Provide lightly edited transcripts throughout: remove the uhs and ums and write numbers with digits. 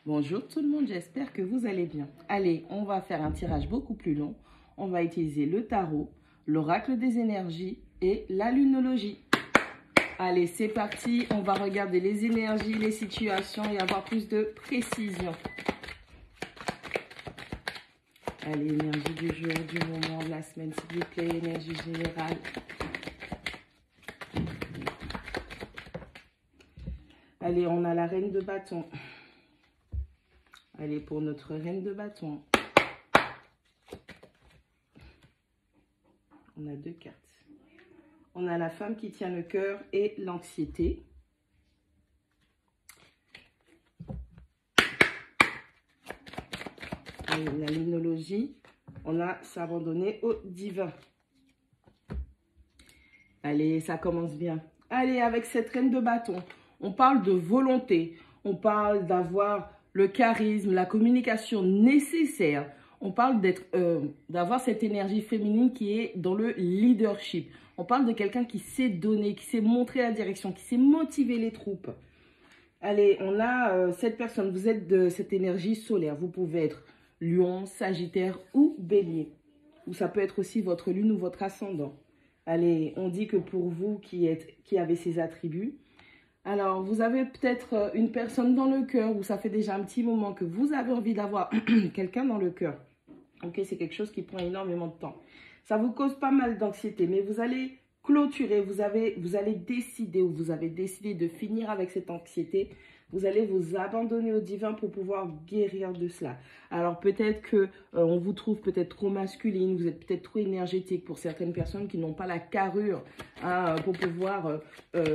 Bonjour tout le monde, j'espère que vous allez bien. Allez, on va faire un tirage beaucoup plus long. On va utiliser le tarot, l'oracle des énergies et la lunologie. Allez, c'est parti. On va regarder les énergies, les situations et avoir plus de précision. Allez, énergie du jour, du moment, de la semaine, s'il vous plaît, énergie générale. Allez, on a la reine de bâton. Allez, pour notre reine de bâton. On a deux cartes. On a la femme qui tient le cœur et l'anxiété. Et la lunologie, on a s'abandonner au divin. Allez, ça commence bien. Allez, avec cette reine de bâton, on parle de volonté. On parle d'avoir le charisme, la communication nécessaire. On parle d'avoir cette énergie féminine qui est dans le leadership. On parle de quelqu'un qui sait donner, qui sait montrer la direction, qui sait motiver les troupes. Allez, on a cette personne, vous êtes de cette énergie solaire. Vous pouvez être Lion, Sagittaire ou Bélier. Ou ça peut être aussi votre lune ou votre ascendant. Allez, on dit que pour vous qui avez ces attributs, alors, vous avez peut-être une personne dans le cœur où ça fait déjà un petit moment que vous avez envie d'avoir quelqu'un dans le cœur. Ok, c'est quelque chose qui prend énormément de temps. Ça vous cause pas mal d'anxiété, mais vous allez clôturer, vous allez décider ou vous avez décidé de finir avec cette anxiété. Vous allez vous abandonner au divin pour pouvoir guérir de cela. Alors peut-être que on vous trouve peut-être trop masculine, vous êtes peut-être trop énergétique pour certaines personnes qui n'ont pas la carrure pour pouvoir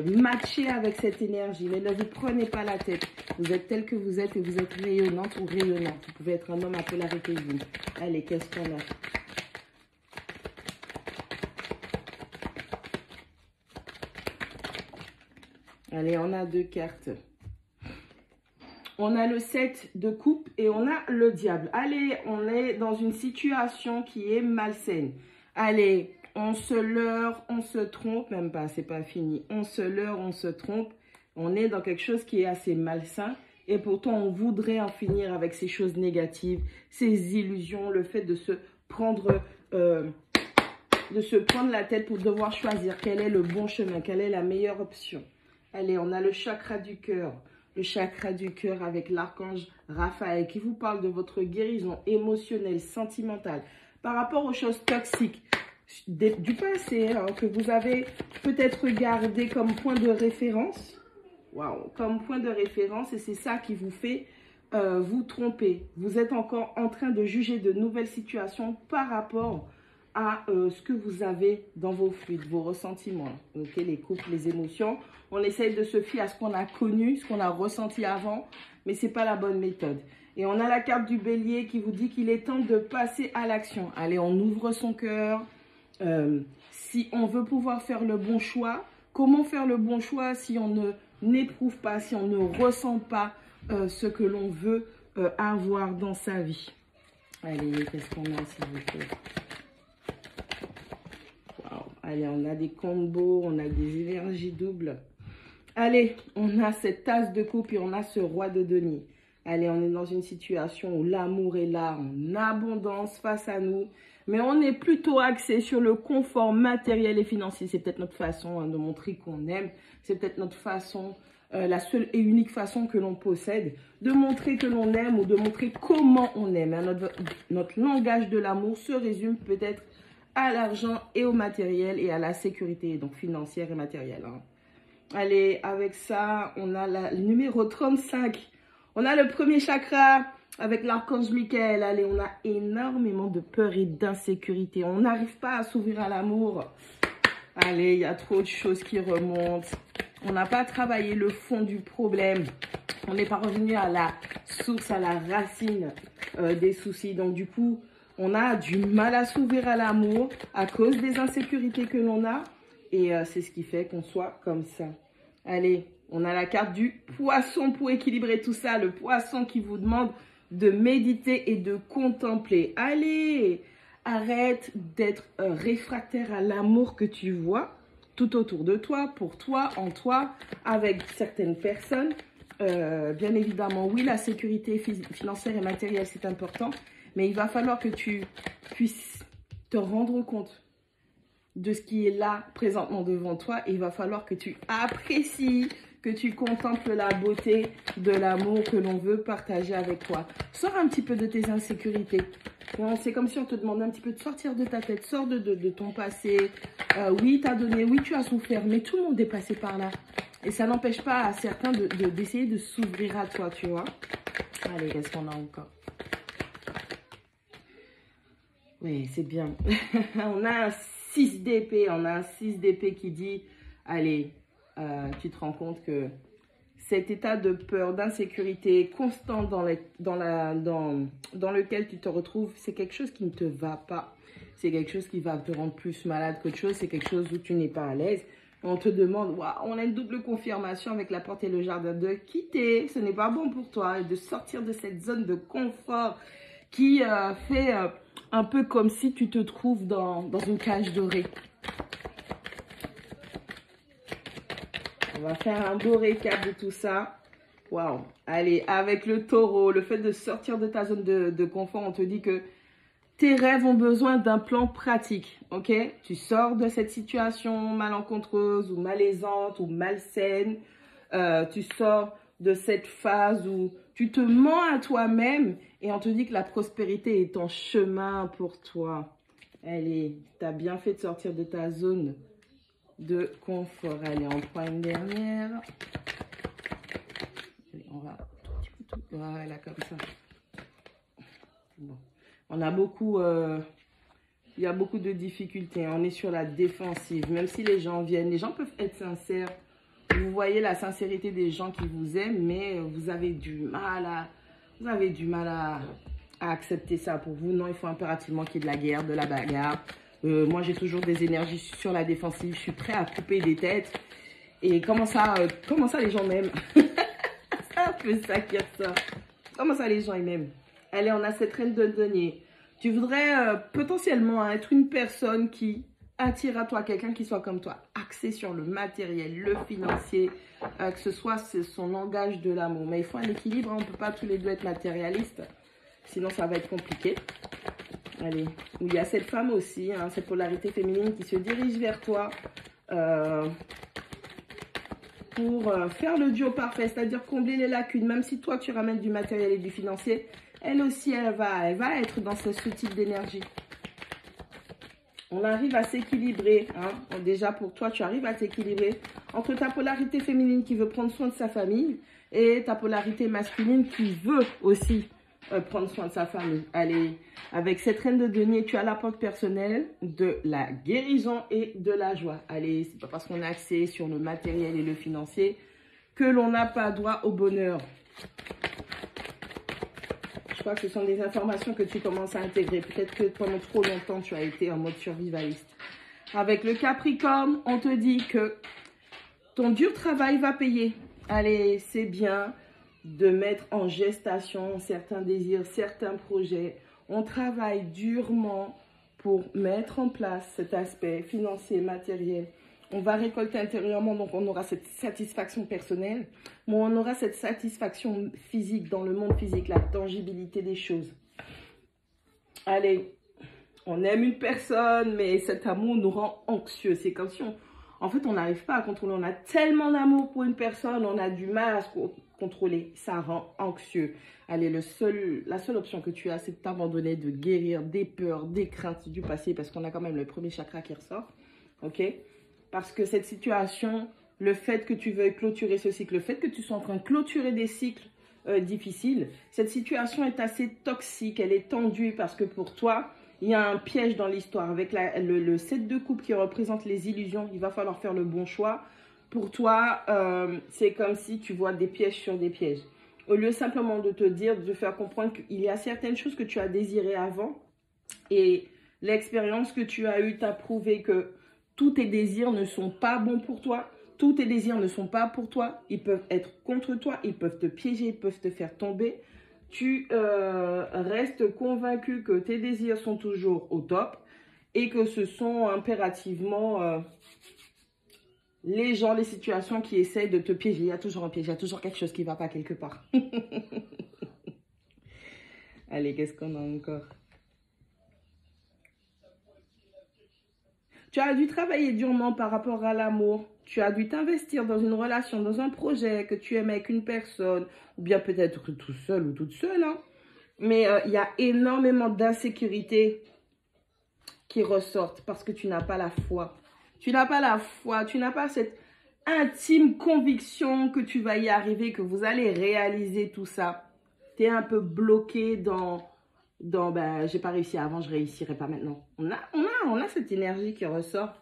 matcher avec cette énergie. Mais ne vous prenez pas la tête. Vous êtes tel que vous êtes et vous êtes rayonnante ou rayonnant. Vous pouvez être un homme à polarité double. Allez, qu'est-ce qu'on a ? Allez, on a deux cartes. On a le 7 de coupe et on a le diable. Allez, on est dans une situation qui est malsaine. Allez, on se leurre, on se trompe, même pas, c'est pas fini. On se leurre, on se trompe. On est dans quelque chose qui est assez malsain. Et pourtant, on voudrait en finir avec ces choses négatives, ces illusions, le fait de se prendre la tête pour devoir choisir quel est le bon chemin, quelle est la meilleure option. Allez, on a le chakra du cœur. Le chakra du cœur avec l'archange Raphaël qui vous parle de votre guérison émotionnelle, sentimentale par rapport aux choses toxiques du passé que vous avez peut-être gardé comme point de référence. Waouh, comme point de référence, et c'est ça qui vous fait vous tromper. Vous êtes encore en train de juger de nouvelles situations par rapport à ce que vous avez dans vos fluides, vos ressentiments. Ok, les couples, les émotions. On essaye de se fier à ce qu'on a connu, ce qu'on a ressenti avant, mais ce n'est pas la bonne méthode. Et on a la carte du bélier qui vous dit qu'il est temps de passer à l'action. Allez, on ouvre son cœur. Si on veut pouvoir faire le bon choix, comment faire le bon choix si on n'éprouve pas, si on ne ressent pas ce que l'on veut avoir dans sa vie? Allez, qu'est-ce qu'on a s'il vous plaît? Allez, on a des combos, on a des énergies doubles. Allez, on a cette tasse de coupe et on a ce roi de denier. Allez, on est dans une situation où l'amour est là en abondance face à nous. Mais on est plutôt axé sur le confort matériel et financier. C'est peut-être notre façon de montrer qu'on aime. C'est peut-être notre façon, la seule et unique façon que l'on possède de montrer que l'on aime ou de montrer comment on aime. Notre langage de l'amour se résume peut-être à l'argent et au matériel et à la sécurité, donc financière et matérielle. Allez, avec ça, on a le numéro 35. On a le premier chakra avec l'archange Michael. Allez, on a énormément de peur et d'insécurité. On n'arrive pas à s'ouvrir à l'amour. Allez, il y a trop de choses qui remontent. On n'a pas travaillé le fond du problème. On n'est pas revenu à la source, à la racine des soucis. Donc, du coup, on a du mal à s'ouvrir à l'amour à cause des insécurités que l'on a. Et c'est ce qui fait qu'on soit comme ça. Allez, on a la carte du poisson pour équilibrer tout ça. Le poisson qui vous demande de méditer et de contempler. Allez, arrête d'être réfractaire à l'amour que tu vois tout autour de toi, pour toi, en toi, avec certaines personnes. Bien évidemment, oui, la sécurité financière et matérielle, c'est important. Mais il va falloir que tu puisses te rendre compte de ce qui est là présentement devant toi. Et il va falloir que tu apprécies, que tu contemples la beauté de l'amour que l'on veut partager avec toi. Sors un petit peu de tes insécurités. C'est comme si on te demandait un petit peu de sortir de ta tête, sors de ton passé. Oui, tu as donné, oui, tu as souffert, mais tout le monde est passé par là. Et ça n'empêche pas à certains d'essayer de s'ouvrir à toi, tu vois. Allez, qu'est-ce qu'on a encore? Oui, c'est bien. On a un 6 d'épée, on a un 6 d'épée qui dit, allez, tu te rends compte que cet état de peur, d'insécurité constant dans lequel tu te retrouves, c'est quelque chose qui ne te va pas. C'est quelque chose qui va te rendre plus malade qu'autre chose. C'est quelque chose où tu n'es pas à l'aise. On te demande, wow, on a une double confirmation avec la porte et le jardin, de quitter, ce n'est pas bon pour toi, et de sortir de cette zone de confort qui fait un peu comme si tu te trouves dans une cage dorée. On va faire un beau récap de tout ça. Waouh. Allez, avec le taureau, le fait de sortir de ta zone de confort, on te dit que tes rêves ont besoin d'un plan pratique, ok? Tu sors de cette situation malencontreuse ou malaisante ou malsaine. Tu sors de cette phase où tu te mens à toi-même et on te dit que la prospérité est en chemin pour toi. Allez, tu as bien fait de sortir de ta zone de confort. Allez, on prend une dernière. Allez, on va tout. Voilà, comme ça. Bon. On a beaucoup, il y a beaucoup de difficultés. On est sur la défensive. Même si les gens viennent, les gens peuvent être sincères. Vous voyez la sincérité des gens qui vous aiment, mais vous avez du mal à accepter ça pour vous. Non, il faut impérativement qu'il y ait de la guerre, de la bagarre. Moi, j'ai toujours des énergies sur la défensive. Je suis prêt à couper des têtes. Et comment ça les gens m'aiment? C'est un peu ça qui ressort. Comment ça, les gens ils m'aiment? Allez, on a cette reine de denier. Tu voudrais potentiellement être une personne qui attire à toi quelqu'un qui soit comme toi, axé sur le matériel, le financier, que ce soit son langage de l'amour. Mais il faut un équilibre, hein, on ne peut pas tous les deux être matérialistes, sinon ça va être compliqué. Allez, où il y a cette femme aussi, hein, cette polarité féminine qui se dirige vers toi pour faire le duo parfait, c'est-à-dire combler les lacunes. Même si toi tu ramènes du matériel et du financier, elle aussi elle va être dans ce type d'énergie. On arrive à s'équilibrer, hein. Déjà pour toi tu arrives à t'équilibrer entre ta polarité féminine qui veut prendre soin de sa famille et ta polarité masculine qui veut aussi prendre soin de sa famille. Allez, avec cette reine de denier, tu as la porte personnelle de la guérison et de la joie. Allez, c'est pas parce qu'on est axé sur le matériel et le financier que l'on n'a pas droit au bonheur. Je crois que ce sont des informations que tu commences à intégrer. Peut-être que pendant trop longtemps, tu as été en mode survivaliste. Avec le Capricorne, on te dit que ton dur travail va payer. Allez, c'est bien de mettre en gestation certains désirs, certains projets. On travaille durement pour mettre en place cet aspect financier, matériel. On va récolter intérieurement, donc on aura cette satisfaction personnelle, mais on aura cette satisfaction physique, dans le monde physique, la tangibilité des choses. Allez, on aime une personne, mais cet amour nous rend anxieux. C'est comme si en fait, on n'arrive pas à contrôler. On a tellement d'amour pour une personne, on a du mal à se contrôler. Ça rend anxieux. Allez, la seule option que tu as, c'est de t'abandonner, de guérir des peurs, des craintes du passé, parce qu'on a quand même le premier chakra qui ressort. Ok? Parce que cette situation, le fait que tu veuilles clôturer ce cycle, le fait que tu sois en train de clôturer des cycles difficiles, cette situation est assez toxique, elle est tendue parce que pour toi, il y a un piège dans l'histoire. Avec le 7 de coupe qui représente les illusions, il va falloir faire le bon choix. Pour toi, c'est comme si tu vois des pièges sur des pièges. Au lieu simplement de te dire, de faire comprendre qu'il y a certaines choses que tu as désirées avant et l'expérience que tu as eue t'a prouvé que tous tes désirs ne sont pas bons pour toi. Tous tes désirs ne sont pas pour toi. Ils peuvent être contre toi. Ils peuvent te piéger. Ils peuvent te faire tomber. Tu restes convaincu que tes désirs sont toujours au top et que ce sont impérativement les gens, les situations qui essayent de te piéger. Il y a toujours un piège, il y a toujours quelque chose qui ne va pas quelque part. Allez, qu'est-ce qu'on a encore? Tu as dû travailler durement par rapport à l'amour. Tu as dû t'investir dans une relation, dans un projet que tu aimes avec une personne, ou bien peut-être tout seul ou toute seule. Hein. Mais il y a énormément d'insécurité qui ressortent parce que tu n'as pas la foi. Tu n'as pas la foi, tu n'as pas cette intime conviction que tu vas y arriver, que vous allez réaliser tout ça. Tu es un peu bloqué dans ben, j'ai pas réussi avant, je réussirai pas maintenant. On a cette énergie qui ressort.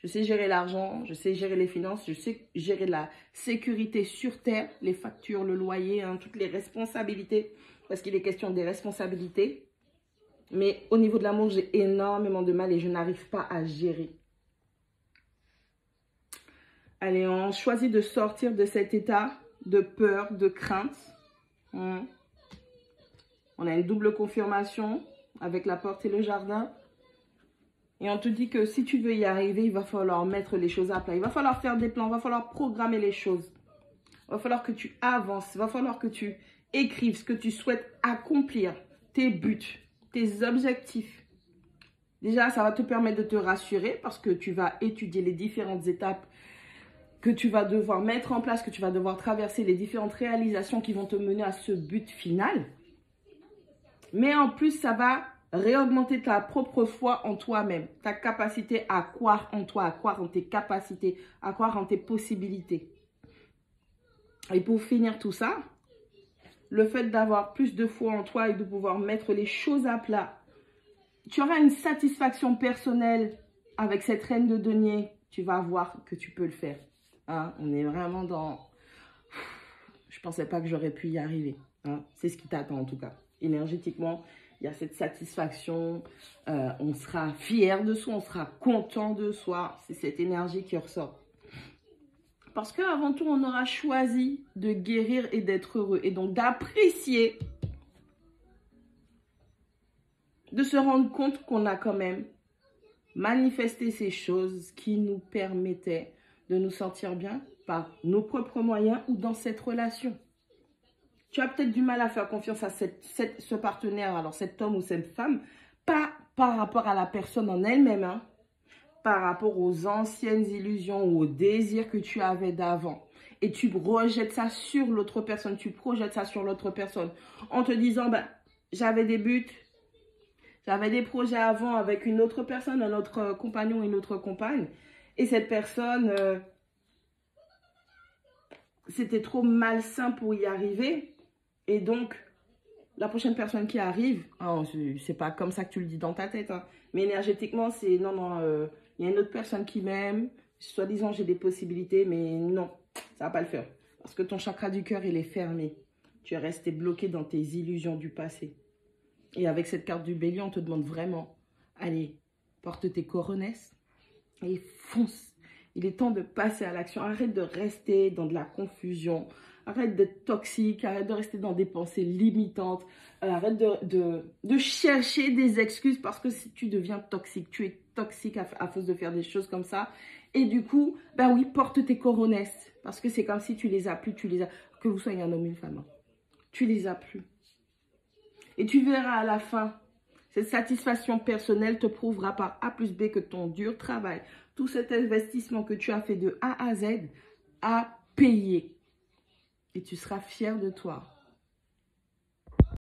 Je sais gérer l'argent, je sais gérer les finances, je sais gérer la sécurité sur terre, les factures, le loyer, hein, toutes les responsabilités, parce qu'il est question des responsabilités. Mais au niveau de l'amour, j'ai énormément de mal et je n'arrive pas à gérer. Allez, on choisit de sortir de cet état de peur, de crainte. On a une double confirmation avec la porte et le jardin. Et on te dit que si tu veux y arriver, il va falloir mettre les choses à plat. Il va falloir faire des plans, il va falloir programmer les choses. Il va falloir que tu avances, il va falloir que tu écrives ce que tu souhaites accomplir, tes buts, tes objectifs. Déjà, ça va te permettre de te rassurer parce que tu vas étudier les différentes étapes que tu vas devoir mettre en place, que tu vas devoir traverser, les différentes réalisations qui vont te mener à ce but final. Mais en plus, ça va réaugmenter ta propre foi en toi-même, ta capacité à croire en toi, à croire en tes capacités, à croire en tes possibilités. Et pour finir tout ça, le fait d'avoir plus de foi en toi et de pouvoir mettre les choses à plat, tu auras une satisfaction personnelle avec cette reine de denier. Tu vas voir que tu peux le faire. Hein? On est vraiment dans... Je ne pensais pas que j'aurais pu y arriver. Hein? C'est ce qui t'attend en tout cas. Énergétiquement, il y a cette satisfaction, on sera fier de soi, on sera content de soi. C'est cette énergie qui ressort. Parce qu'avant tout, on aura choisi de guérir et d'être heureux. Et donc d'apprécier, de se rendre compte qu'on a quand même manifesté ces choses qui nous permettaient de nous sentir bien par nos propres moyens ou dans cette relation. Tu as peut-être du mal à faire confiance à ce partenaire, alors cet homme ou cette femme, pas par rapport à la personne en elle-même, hein, par rapport aux anciennes illusions ou aux désirs que tu avais d'avant. Et tu rejettes ça sur l'autre personne, tu projettes ça sur l'autre personne en te disant, ben, j'avais des buts, j'avais des projets avant avec une autre personne, un autre compagnon, une autre compagne, et cette personne, c'était trop malsain pour y arriver. Et donc, la prochaine personne qui arrive, oh, c'est pas comme ça que tu le dis dans ta tête, hein, mais énergétiquement, c'est non, il y a une autre personne qui m'aime, soi-disant j'ai des possibilités, mais non, ça va pas le faire. Parce que ton chakra du cœur, il est fermé. Tu es resté bloqué dans tes illusions du passé. Et avec cette carte du bélier, on te demande vraiment, allez, porte tes coronesses et fonce. Il est temps de passer à l'action. Arrête de rester dans de la confusion. Arrête d'être toxique. Arrête de rester dans des pensées limitantes. Arrête de chercher des excuses parce que si tu deviens toxique, tu es toxique à force de faire des choses comme ça. Et du coup, ben oui, porte tes coronesses. Parce que c'est comme si tu les as plus, que vous soyez un homme ou une femme. Tu les as plus. Et tu verras à la fin, cette satisfaction personnelle te prouvera par A plus B que ton dur travail, tout cet investissement que tu as fait de A à Z, a payé. Et tu seras fier de toi.